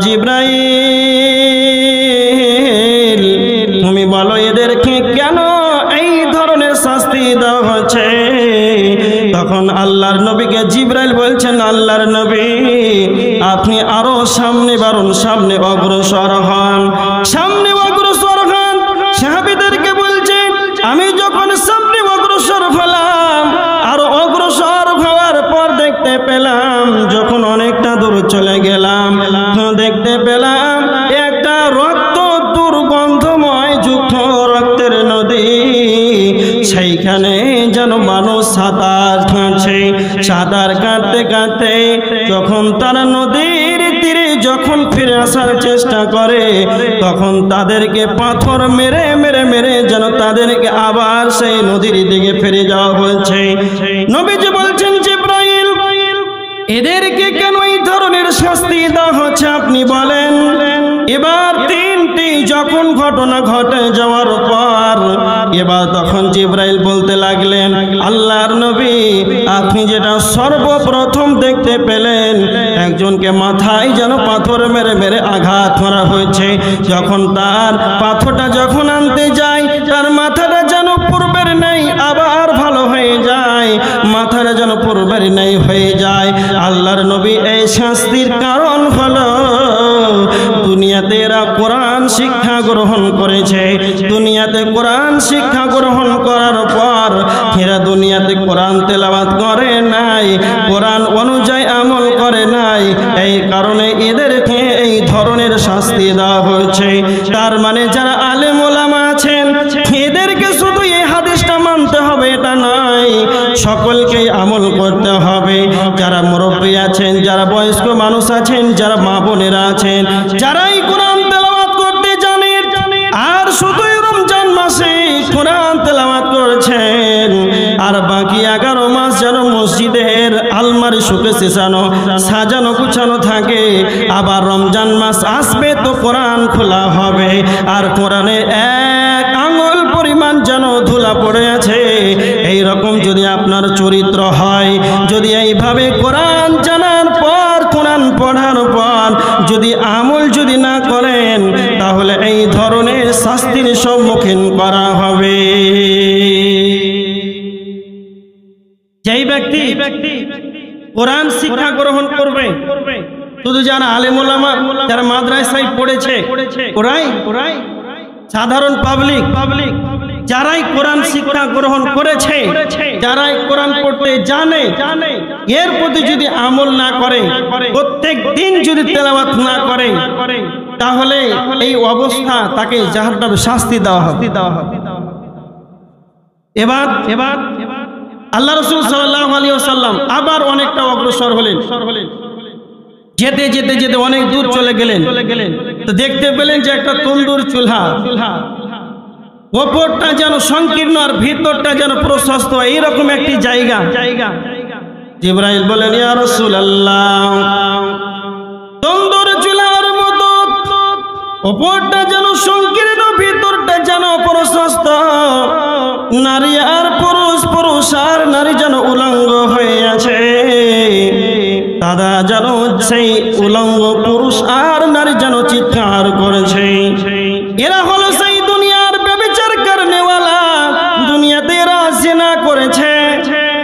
জিবরাইল তুমি বলো এদেরকে কেন এই ধরনের শাস্তি দেওয়া হচ্ছে? তখন আল্লাহর নবীকে জিবরাইল বলছেন, আল্লাহর নবী আপনি আরো সামনে বাড়ুন, সামনে অগ্রসর হন, সামনে অগ্রসর হন। সাহাবীদেরকে বলছেন আমি যখন সামনে অগ্রসর হলাম, আর অগ্রসর হওয়ার পর দেখতে পেলাম যখন অনেকটা দূর চলে গেলাম, দেখতে পেলাম একটা রক্ত দুর্গন্ধময় যুক্ত রক্তের নদী, সেইখানে যেন মানুষ সাঁতার কাটছে। সাঁতার কাটতে কাটতে যখন তারা নদীর তীরে যখন ফিরে আসার চেষ্টা করে, তখন তাদেরকে পাথর মেরে মেরে মেরে যেন তাদেরকে আবার সেই নদীর দিকে ফিরে যাওয়া হচ্ছে। নবীজি বলছেন জিবরাইল এদেরকে কেন এই ধরনের শাস্তি দেওয়া হচ্ছে আপনি বলেন। এবার তিনটি যখন ঘটনা ঘটে যাওয়ার পর এবার তখন জিবরাইল বলতে লাগলেন, আল্লাহর নবী আপনি যেটা সর্বপ্রথম দেখতে পেলেন, একজনকে মাথায় যেন পাথর মেরে মেরে আঘাত করা হয়েছে। যখন তার পাথরটা যখন আনতে যায়, তার মাথাটা যেন পূর্বের নেই আবার ভালো হয়ে যায়, মাথাটা যেন পূর্বের নেই হয়ে যায়। আল্লাহর নবী এই শাস্তির কারণ হলো দুনিয়াতে এরা কোরআন শিক্ষা গ্রহণ করেছে, দুনিয়াতে কোরআন শিক্ষা গ্রহণ করার পর এরা দুনিয়াতে কোরআন তেলাওয়াত করে নাই, কোরআন অনুযায়ী আমল করে নাই, এই কারণে এদেরকে এই ধরনের শাস্তি দেওয়া হয়েছে। তার মানে যারা আলেম ওলামা আছেন এদেরকে শুধু এই হাদিসটা মানতে হবে এটা নয়, সকলকেই আমল করতে হবে। যারা মুরব্বী আছেন, যারা বয়স্ক মানুষ আছেন, যারা মা বোনেরা আছেন, যারাই কোরআন তেলাওয়াত করতে জানেন আর শুধু রমজান মাসে কোরআন তেলাওয়াত করছেন, আর বাকি 11 মাস যেন মসজিদের আলমারি শোকেসে সাজানো গুছানো থাকে, আবার রমজান মাস আসবে তো কোরআন খোলা হবে আর কোরআনে এক আঙ্গুল পরিমাণ যেন ধুলা পড়ে আছে। এই রকম যদি আপনার চরিত্র হয়, যদি এইভাবে কোরআন জানার পর কোরআন পড়ার পর যদি আমল যদি না করেন, তাহলে এই ধরনের শাস্তির সম্মুখীন করা হবে। যেই ব্যক্তি কোরআন শিক্ষা গ্রহণ করবে, শুধু যারা আলেম ওলামা, যারা মাদ্রাসায় পড়েছে ওরাই, সাধারণ পাবলিক যারাই কোরআন শিক্ষা গ্রহণ করেছে, যারাই কোরআন পড়তে জানে, এর প্রতি যদি আমল না করে, প্রত্যেক দিন যদি তেলাওয়াত না করে, তাহলে এই অবস্থা তাকে জাহান্নামে শাস্তি দেওয়া হবে। এবার আল্লাহ রাসূল সাল্লাল্লাহু আলাইহি ওয়াসাল্লাম আবার অনেকটা অগ্রসর হলেন। যেতে যেতে যেতে অনেক দূর চলে গেলেন, তো দেখতে পেলেন যে একটা তন্দুর চুলহা, ওপরটা যেন সংকীর্ণ আর ভিতরটা যেন প্রশস্ত, এইরকম একটি জায়গা। জিবরাইল বলেন, ইয়া রাসূলুল্লাহ তন্দুর চুলহার মতো ওপরটা যেন সংকীর্ণ, ভিতরটা যেন প্রশস্ত, নারী আর পুরুষ, পুরুষ আর নারী যেন উলঙ্গ হয়ে আছে, তারা যেন সেই উলঙ্গ পুরুষ আর নারী যেন চিৎকার করেছে। এরা হলো সেই দুনিয়ার ব্যভিচার করনেওয়ালা, দুনিয়াতে এরা জিনা করেছে,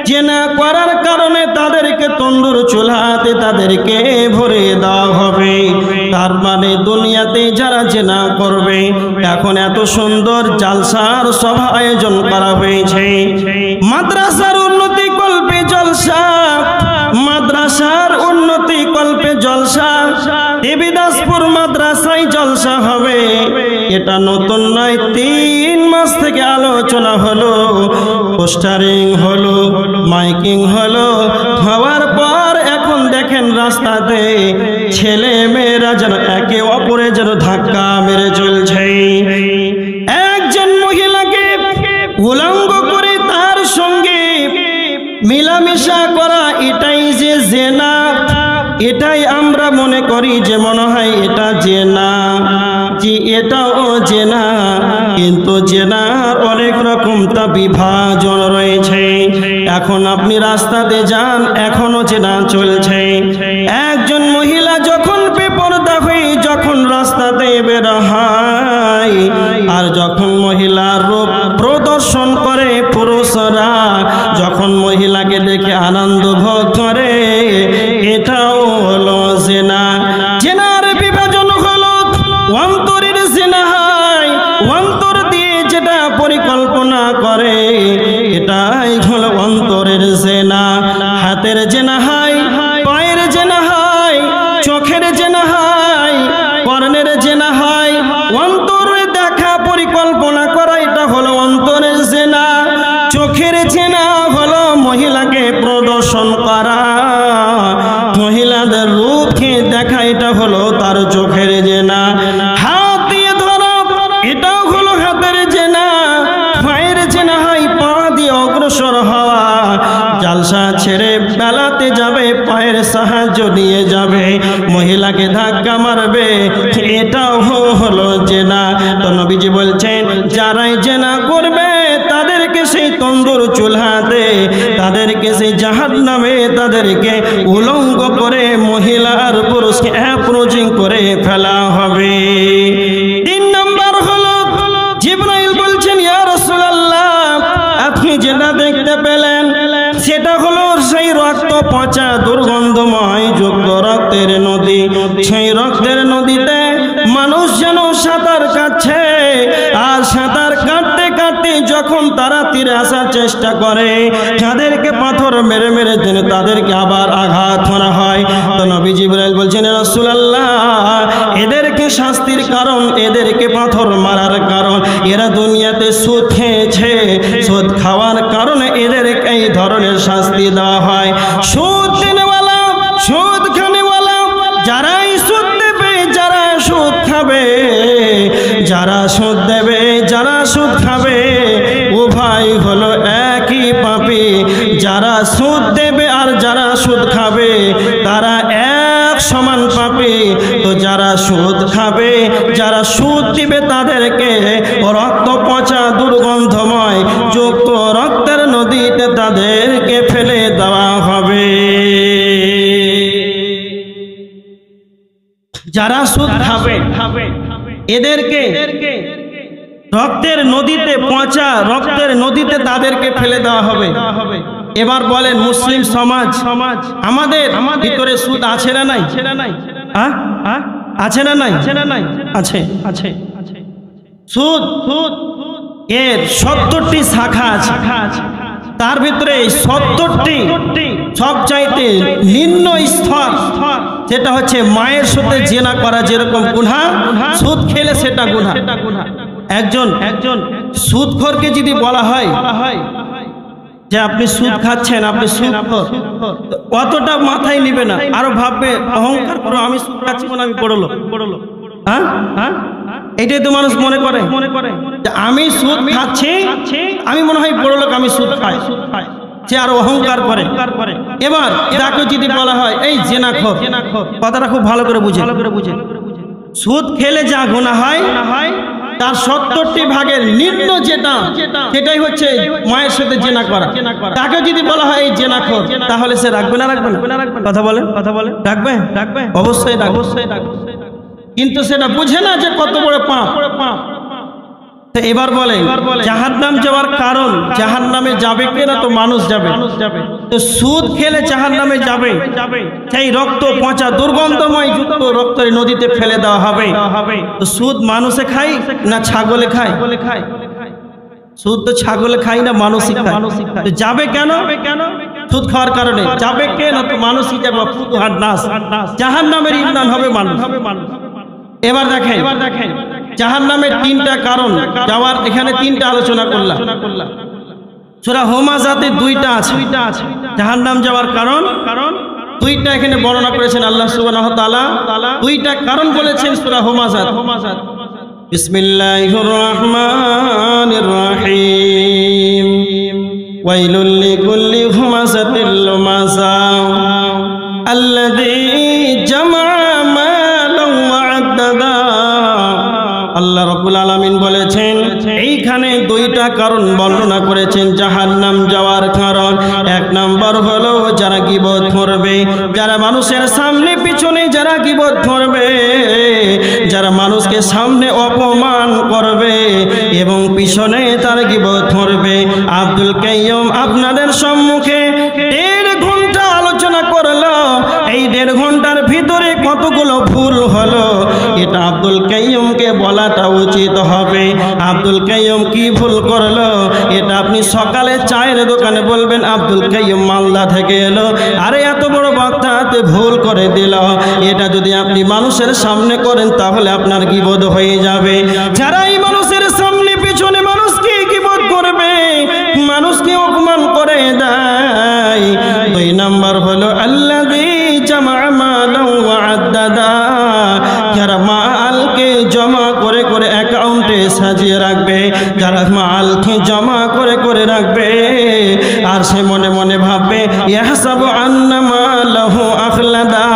জিনা করার কারণে তাদেরকে তন্দুর চুলাতে তাদেরকে ভরে দেওয়া হবে। তার মানে দুনিয়াতে যারা জিনা করবে, এখন এত সুন্দর জালসার সভা আয়োজন করা হয়েছে, মাদ্রাসার উন্নতি কল্পে জলসা, মাদ্রাসার উন্নতি কল্পে জলসা, দেবীদাসপুর মাদ্রাসায় জলসা হবে, এটা নতুন নয়। 3 মাস থেকে আলোচনা হলো, পোস্টারিং হলো, মাইকিং হলো, হওয়ার পর এখন দেখেন রাস্তাতে ছেলে মেয়েরা যেন একে অপরে যেন ধাক্কা মেরে চলছে। একজন মহিলাকে উলঙ্গ করে তার সঙ্গে মিলামেশা করা, এটাই যে জেনা, এটাই আমরা মনে করি যে মনে হয় এটা জেনা, জি এটাও জেনা, কিন্তু জেনার অনেক রকম তা বিভাজন রয়েছে। এখন আপনি রাস্তাতে যান, এখনো জেনা চলছে। একজন মহিলা যখন বেপরদা হয়ে চোখের জেনা, হাত দিয়ে ধরো এটাও হলো হাতের জেনা, পায়ের জেনা হয় পা দিয়ে অগ্রসর হওয়া, জালসা ছেড়ে বেলাতে যাবে পায়ের সাহায্য নিয়ে যাবে, মহিলাকে ধাক্কা মারবে, এটাও হলো জেনা। তো নবীজি বলছেন যারাই জেনা করবে তাদেরকে সেই তন্দুর চুলহাতে, তাদেরকে সেই জাহান্নামে তাদেরকে উলঙ্গ করে মহিলার পুরুষকে অ্যাপ্রোচিং করে ফেলা হবে। 3 নম্বর হলো জিবরাইল বলছেন ইয়া রাসূলুল্লাহ আপনি যেটা দেখতে পেলেন সেটা হলো সেই রক্ত পচা দুর্গন্ধময় যুক্ত রক্তের নদী। সেই রক্তের নদীতে মানুষ যেন সাঁতার কাটছে, আর সাঁতার কাটতে কাটতে যখন তারা তীরে আসার চেষ্টা করে তাদেরকে পাথর মেরে মেরে দেন, তাদেরকে আবার আঘাত করা হয়। তো নবী জিবরাইল বলছেন রাসূলুল্লাহ এদেরকে শাস্তির কারণ, এদেরকে পাথর মারার কারণ এরা দুনিয়াতে সুদ খেয়েছে, সুদ খাওয়ার কারণে এদেরকে এই ধরনের শাস্তি দেওয়া হয়। সুদ দেনেওয়ালা, সুদ খানেওয়ালা, যারাই সুদ দেবে, যারা সুদ খাবে, যারা সুদ দেবে, যারা সুদ খাবে উভয় হলো একই পাপী। যারা সুদ দেবে আর যারা সুদ খাবে তারা এক সমান পাপী। তো যারা সুদ খাবে, যারা সুদ দিবে তাদেরকে রক্ত পচা দুর্গন্ধময় যুক্ত রক্তের নদীতে তাদেরকে ফেলে দেওয়া হবে। যারা সুদ খাবে এদেরকে রক্তের নদীতে, পচা রক্তের নদীতে তাদেরকে ফেলে দেওয়া হবে। এবার বলেন মুসলিম সমাজ আমাদের ভিতরে সুদ আছে না নাই? আছে না নাই? আছে, আছে। সুদ এর 70টি শাখা আছে, তার ভিতরে 70টি সবচাইতে নিম্ন স্তর, সেটা হচ্ছে মায়ের সাথে জেনা করা যেরকম গুনাহ, সুদ খেলে সেটা গুনাহ। একজন সুদখোরকে যদি বলা হয় যে আপনি সুদ খাচ্ছেন, আপনি সুদখোর, অতটা মাথায় নিবে না, আরো ভাববে অহংকার করো আমি সুদ খাচ্ছি মানে আমি বড় লোক। হ্যাঁ, এটাই তো মানুষ মনে করে যে আমি সুদ খাচ্ছি আমি মনে হয় বড় লোক, আমি সুদ খাই, সে আরো অহংকার করে। এবার তাকে যদি বলা হয় এই জেনাখোর, কথাটা খুব ভালো করে বুঝে, সুদ খেলে যা গুনাহ হয় তার 70টি ভাগের নিম্ন যেটা, সেটাই হচ্ছে মায়ের সাথে জেনা করা। তাকে যদি বলা হয় এই জেনাখোর, তাহলে সে রাখবে না? রাখবে না? কথা বলে রাখবে, অবশ্যই রাখবে। কিন্তু সেটা বুঝে না যে কত বড় পাপ। তো এবার বলে জাহান্নাম যাওয়ার কারণ, জাহান্নামে যাবে কিনা? তো মানুষ যাবে। তো সুদ খেলে জাহান্নামে যাবে, সেই রক্ত পচা দুর্গন্ধময় যুক্ত রক্তের নদীতে ফেলে দেওয়া হবে। তো সুদ মানুষে খায় না ছাগলে খায়? সুদ তো ছাগলে খায় না, মানুষই খায়। তো যাবে কেন? সুদ খাওয়ার কারণে যাবে কেন? তো মানুষই যাবে। জাহান্নামের ইন্ধন হবে মানুষ। এবার দেখেন জাহান্নামের 3টা কারণ যাওয়ার, এখানে 3টা আলোচনা করলাম। সূরা হুমাযাতে 2টা আছে জাহান্নাম যাওয়ার কারণ, 2টা এখানে বর্ণনা করেছেন আল্লাহ সুবহানাহু ওয়া তাআলা। 2টা কারণ বলেছেন সূরা হুমাযাত। বিসমিল্লাহির রহমানির রহিম। ওয়াইলুল লিকুল্লি হুমাযাতিল লুমাযা আল্লাযী জামা মালান ওয়া আদ্দাদা। আল্লাহ রাব্বুল আলামিন বলেছেন এইখানে 2টা কারণ বর্ণনা করেছেন জাহান্নাম যাওয়ার কারণ। 1 নম্বর হলো যারা গীবত করবে, যারা মানুষের সামনে পিছনে যারা গীবত করবে, যারা মানুষকে সামনে অপমান করবে এবং পিছনে তার গীবত করবে। আব্দুল কাইয়ুম আপনাদের সম্মুখে 1.5 ঘন্টা আলোচনা করলো, এই 1.5 ঘন্টার ভিতরে কতগুলো ভুল হলো এটা আব্দুল কাইয়ুমকে বলাটা উচিত হবে। আব্দুল কাইয়ুম কি ভুল করলো এটা আপনি সকালে চায়ের দোকানে বলবেন আব্দুল কাইয়ুম মালদা থেকে এলো, আরে এত বড় বক্তাতে ভুল করে দিল। এটা যদি আপনি মানুষের সামনে করেন তাহলে আপনার গীবত হয়ে যাবে। যারা এই মানুষের সামনে পিছনে মানুষকে গীবত করবে, মানুষকে অপমান করে দেয়। 2 নম্বর হলো আল্লাযী জামা মালান ওয়া আদ্দাদা, সাজিয়ে রাখবে, যারা মালকে জমা করে করে রাখবে, আর সে মনে মনে ভাববে ইয়াহসাবু আন্না মালাহু আখলাদা,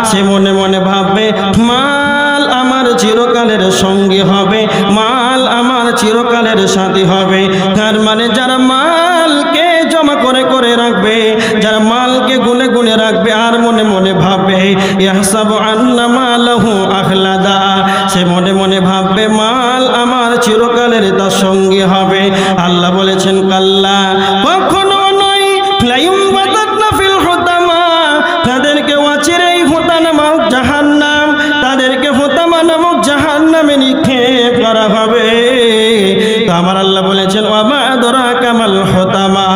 সে মনে মনে ভাববে মাল আমার চিরকালের সঙ্গী হবে, মাল আমার চিরকালের সাথী হবে। তার মানে যারা মালকে জমা করে করে রাখবে, যারা মালকে গুনে গুনে রাখবে আর মনে মনে ভাববে ইয়াহসাবু আন্না মালাহু আখলাদা, সে মনে মনে ভাববে মাল আমার চিরকালের তার সঙ্গী হবে। আল্লাহ বলেছেন কাল্লা, কখনো নয়, লায়ুমবাতাতনা ফিল হুতামা, তাদেরকে অচিরেই হুতা নামক জাহান্নাম, তাদেরকে হুতামা নামক জাহান্নামে নিক্ষেপ করা হবে। তো আমার আল্লাহ বলেছেন ওয়ামা আদরাকা মাল হুতামা,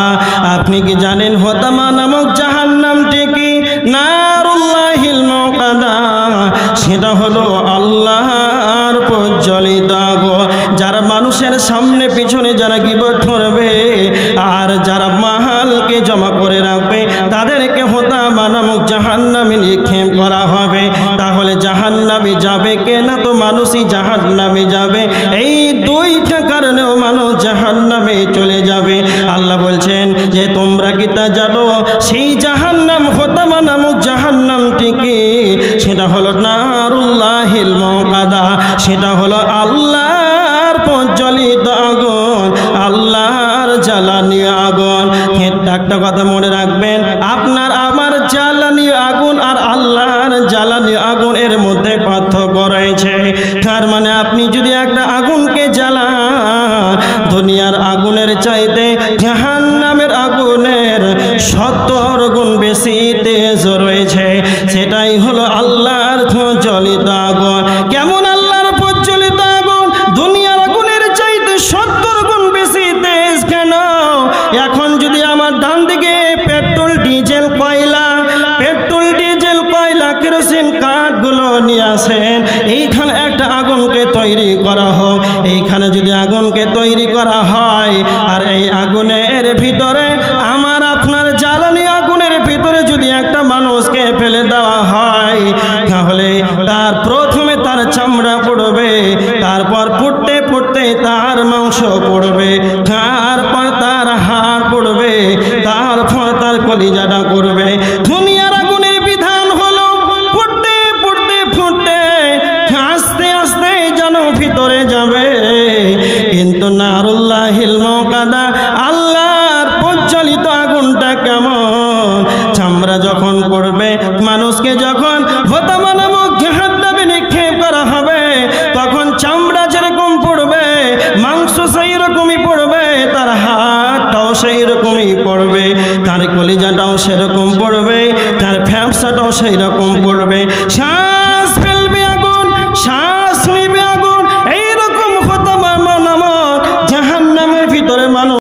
আপনি কি জানেন হুতামা নামক জাহান্নামটি কি? নারুল্লাহিল মুকাদা, সেটা হলো আল্লাহর প্রজ্বলিত আগুন। যারা মানুষের সামনে পিছনে যারা গীবত করবে আর যারা মালকে জমা করে রাখবে, তাদেরকে হুতামা নামক জাহান্নামে নিক্ষেপ করা হবে। তাহলে জাহান্নামে যাবে কে? না তো মানুষই জাহান্নামে যাবে। এই দুইটা কারণেও মানুষ জাহান্নামে চলে যাবে। আল্লাহ বলছেন যে তোমরা কি তা জানো সেই জাহান্নাম হুতামা নামক জাহান্নামটি কি? সেটা হলো নারুল্লাহিল মুকাদা, সেটা হলো আল্লাহর প্রজ্বলিত আগুন, আল্লাহর জ্বালানি আগুন। একটা কথা মনে রাখবেন, আপনার আমার জ্বালানি আগুন আর আল্লাহর জ্বালানি আগুন এর মধ্যে পার্থক্য রয়েছে। তার মানে আপনি যদি একটা আগুনকে জ্বালান, দুনিয়ার আগুনের চাইতে জাহান্নামের আগুনের 70 গুণ বেশি তেজ রয়েছে। সেটাই হলো আল্লাহর প্রজ্বলিত আগুন। কেমন আল্লাহর প্রজ্বলিত আগুন? দুনিয়ার আগুনের চাইতে 70 গুণ বেশি তেজ। কেন? এখন যদি আমার ডান দিকে পেট্রোল ডিজেল কয়লা কেরোসিন কাঠগুলো নিয়ে আসেন, এইখানে একটা আগুনকে তৈরি করা হোক, এইখানে যদি আগুনকে তৈরি করা হয় আর এই আগুনের ভিতরে আমার আপনার জ্বালানি আগুনের ভিতরে যদি একটা মানুষকে ফেলে দেওয়া হয়, তাহলে তার প্রথমে তার চামড়া পড়বে, তারপর ফুটতে ফুটতে তার মাংস পড়বে, তারপর তার হাড় পড়বে, তারপর তার কলিজা